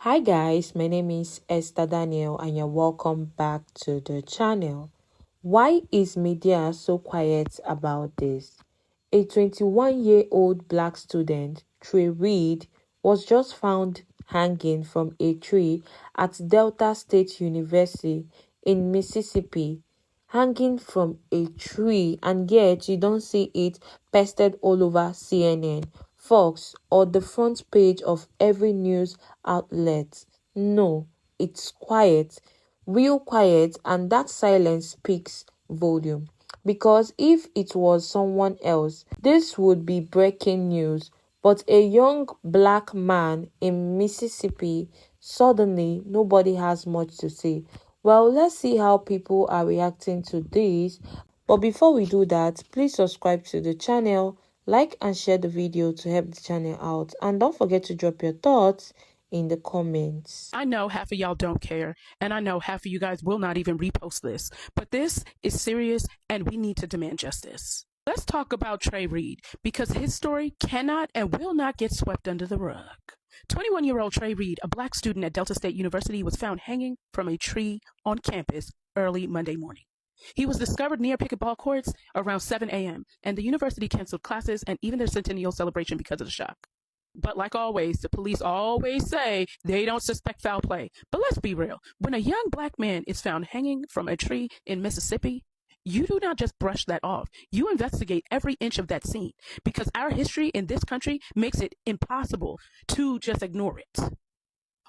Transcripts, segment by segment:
Hi guys, my name is Esther Daniel and you're welcome back to the channel. Why is media so quiet about this? A 21-year-old black student, Trey Reed, was just found hanging from a tree at Delta State University in Mississippi. Hanging from a tree, and yet you don't see it pasted all over CNN, Fox, or the front page of every news outlet. No, it's quiet, real quiet, and that silence speaks volume. Because if it was someone else, this would be breaking news. But a young black man in Mississippi, suddenly nobody has much to say. Well, let's see how people are reacting to this. But before we do that, please subscribe to the channel, like and share the video to help the channel out. And don't forget to drop your thoughts in the comments. I know half of y'all don't care, and I know half of you guys will not even repost this, but this is serious and we need to demand justice. Let's talk about Trey Reed, because his story cannot and will not get swept under the rug. 21-year-old Trey Reed, a black student at Delta State University, was found hanging from a tree on campus early Monday morning. He was discovered near pickleball courts around 7 a.m., and the university canceled classes and even their centennial celebration because of the shock. But like always, the police always say they don't suspect foul play. But let's be real. When a young black man is found hanging from a tree in Mississippi, you do not just brush that off. You investigate every inch of that scene, because our history in this country makes it impossible to just ignore it.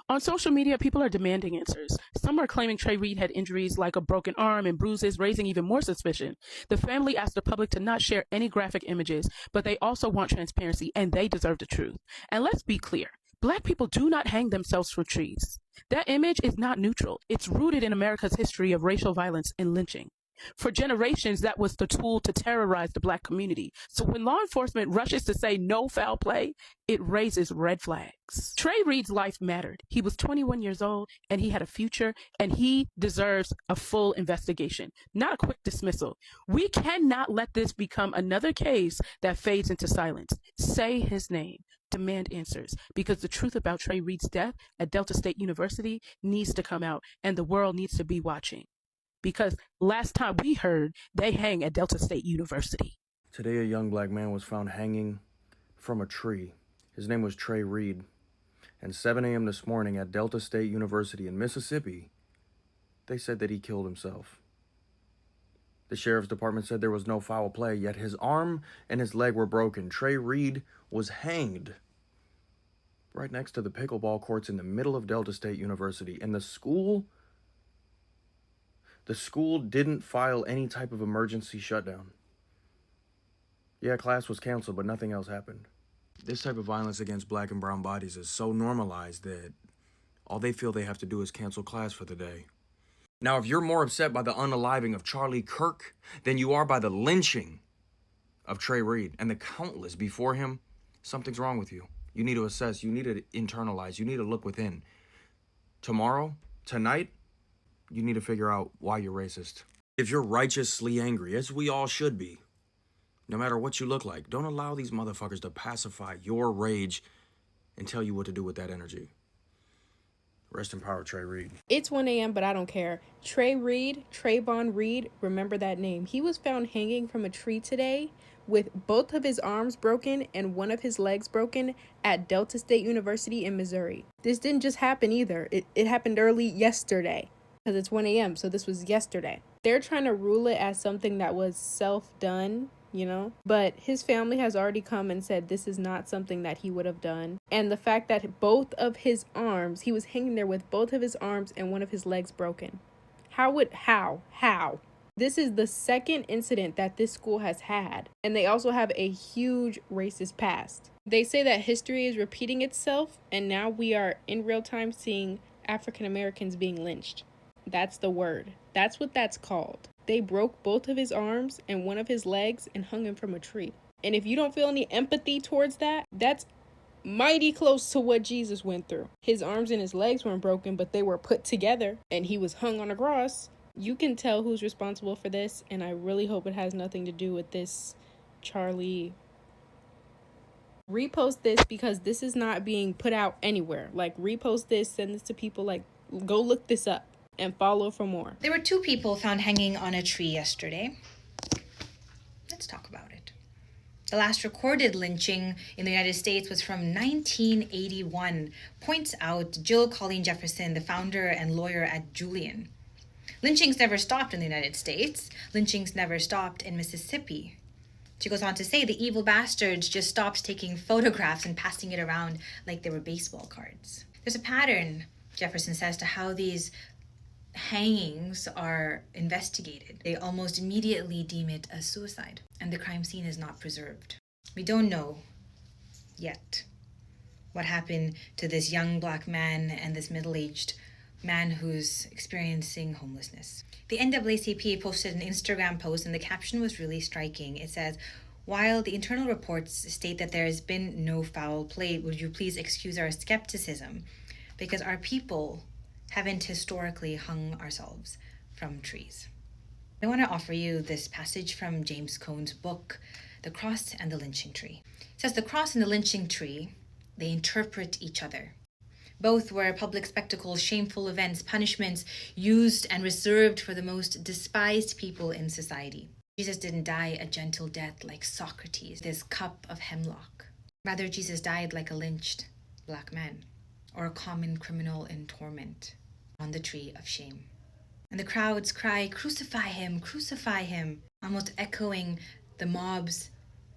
On social media, people are demanding answers. Some are claiming Trey Reed had injuries like a broken arm and bruises, raising even more suspicion. The family asked the public to not share any graphic images, but they also want transparency, and they deserve the truth. And let's be clear. Black people do not hang themselves from trees. That image is not neutral. It's rooted in America's history of racial violence and lynching. For generations, that was the tool to terrorize the black community. So when law enforcement rushes to say no foul play, it raises red flags. Trey Reed's life mattered. He was 21 years old and he had a future, and he deserves a full investigation, not a quick dismissal. We cannot let this become another case that fades into silence. Say his name. Demand answers, because the truth about Trey Reed's death at Delta State University needs to come out, and the world needs to be watching. Because last time we heard, they hang at Delta State University. Today, a young black man was found hanging from a tree. His name was Trey Reed. And 7 a.m. this morning at Delta State University in Mississippi, they said that he killed himself. The sheriff's department said there was no foul play, yet his arm and his leg were broken. Trey Reed was hanged right next to the pickleball courts in the middle of Delta State University. And the school didn't file any type of emergency shutdown. Yeah, class was canceled, but nothing else happened. This type of violence against black and brown bodies is so normalized that all they feel they have to do is cancel class for the day. Now, if you're more upset by the unaliving of Charlie Kirk than you are by the lynching of Trey Reed and the countless before him, something's wrong with you. You need to assess, you need to internalize, you need to look within. Tomorrow, tonight, you need to figure out why you're racist. If you're righteously angry, as we all should be, no matter what you look like, don't allow these motherfuckers to pacify your rage and tell you what to do with that energy. Rest in power, Trey Reed. It's 1 a.m., but I don't care. Trey Reed, Trayvon Reed, remember that name. He was found hanging from a tree today with both of his arms broken and one of his legs broken at Delta State University in Missouri. This didn't just happen either. It happened early yesterday. Because it's 1 a.m., so this was yesterday. They're trying to rule it as something that was self-done, but his family has already come and said this is not something that he would have done. And the fact that both of his arms, he was hanging there with both of his arms and one of his legs broken. How? This is the second incident that this school has had, and they also have a huge racist past. They say that history is repeating itself, and now we are in real time seeing African Americans being lynched. That's the word. That's what that's called. They broke both of his arms and one of his legs and hung him from a tree. And if you don't feel any empathy towards that, that's mighty close to what Jesus went through. His arms and his legs weren't broken, but they were put together and he was hung on a cross. You can tell who's responsible for this, and I really hope it has nothing to do with this Charlie Repost this because this is not being put out anywhere. Like, repost this, send this to people. Like, go look this up and follow for more. There were 2 people found hanging on a tree yesterday. Let's talk about it. The last recorded lynching in the United States was from 1981, points out Jill Colleen Jefferson, the founder and lawyer at Julian. Lynchings never stopped in the United States. Lynchings never stopped in Mississippi. She goes on to say the evil bastards just stopped taking photographs and passing it around like they were baseball cards. There's a pattern, Jefferson says, to how these hangings are investigated. They almost immediately deem it a suicide, and the crime scene is not preserved. We don't know yet what happened to this young Black man and this middle-aged man who's experiencing homelessness. The NAACP posted an Instagram post, and the caption was really striking. It says, "While the internal reports state that there has been no foul play, would you please excuse our skepticism, because our people haven't historically hung ourselves from trees." I want to offer you this passage from James Cone's book, The Cross and the Lynching Tree. It says, "The cross and the lynching tree, they interpret each other. Both were public spectacles, shameful events, punishments used and reserved for the most despised people in society. Jesus didn't die a gentle death like Socrates, this cup of hemlock. Rather, Jesus died like a lynched Black man, or a common criminal in torment, on the tree of shame. And the crowds cry, 'Crucify him, crucify him,' almost echoing the mobs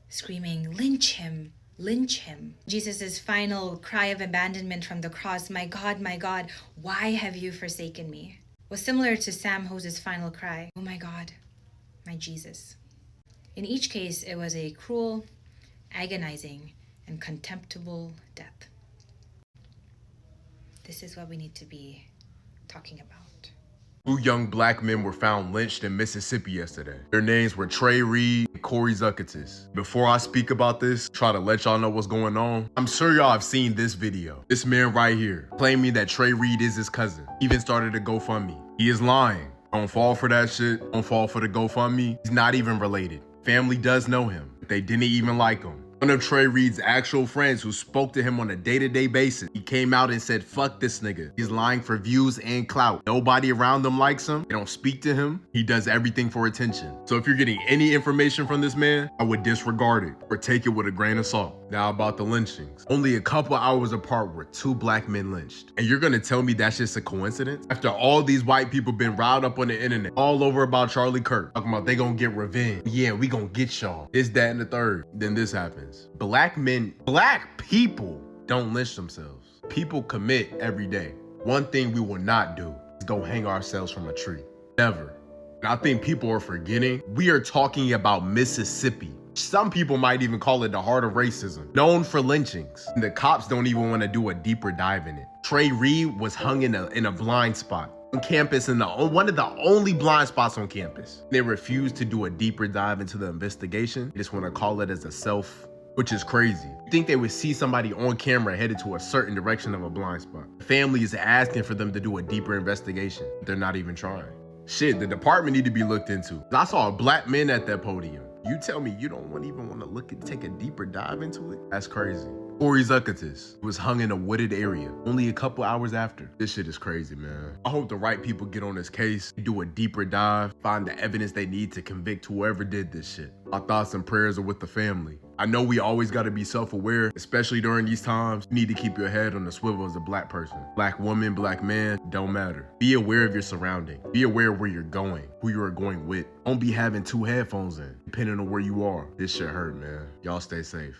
screaming, 'Lynch him, lynch him.' Jesus' final cry of abandonment from the cross, 'My God, why have you forsaken me?' was similar to Sam Hose's final cry, 'Oh my God, my Jesus.' In each case, it was a cruel, agonizing, and contemptible death. This is what we need to be talking about. 2 young Black men were found lynched in Mississippi yesterday. Their names were Trey Reed and Corey Zuckatus. Before I speak about this, try to let y'all know what's going on, I'm sure y'all have seen this video. This man right here, claiming that Trey Reed is his cousin, even started a GoFundMe. He is lying. Don't fall for that shit. Don't fall for the GoFundMe. He's not even related. Family does know him. They didn't even like him. One of Trey Reed's actual friends who spoke to him on a day-to-day basis, he came out and said, "Fuck this nigga. He's lying for views and clout. Nobody around him likes him. They don't speak to him. He does everything for attention." So if you're getting any information from this man, I would disregard it or take it with a grain of salt. Now about the lynchings. Only a couple hours apart were 2 Black men lynched. And you're gonna tell me that's just a coincidence? After all these white people been riled up on the internet, all over about Charlie Kirk, talking about they gonna get revenge. Yeah, we gonna get y'all. This, that, and the third. Then this happens. Black people don't lynch themselves. People commit every day. One thing we will not do is go hang ourselves from a tree. Never. And I think people are forgetting, we are talking about Mississippi. Some people might even call it the heart of racism, known for lynchings. And the cops don't even want to do a deeper dive in it. Trey Reed was hung in a blind spot on campus, in one of the only blind spots on campus. They refused to do a deeper dive into the investigation. They just want to call it as a self, which is crazy. You think they would see somebody on camera headed to a certain direction of a blind spot? The family is asking for them to do a deeper investigation. They're not even trying. Shit, the department need to be looked into. I saw a Black man at that podium. You tell me you don't even want to look and take a deeper dive into it? That's crazy. Corey Zuckatus was hung in a wooded area only a couple hours after. This shit is crazy, man. I hope the right people get on this case, do a deeper dive, find the evidence they need to convict whoever did this shit. My thoughts and prayers are with the family. I know we always got to be self-aware, especially during these times. You need to keep your head on the swivel as a Black person. Black woman, Black man, don't matter. Be aware of your surrounding. Be aware of where you're going, who you are going with. Don't be having 2 headphones in, depending on where you are. This shit hurt, man. Y'all stay safe.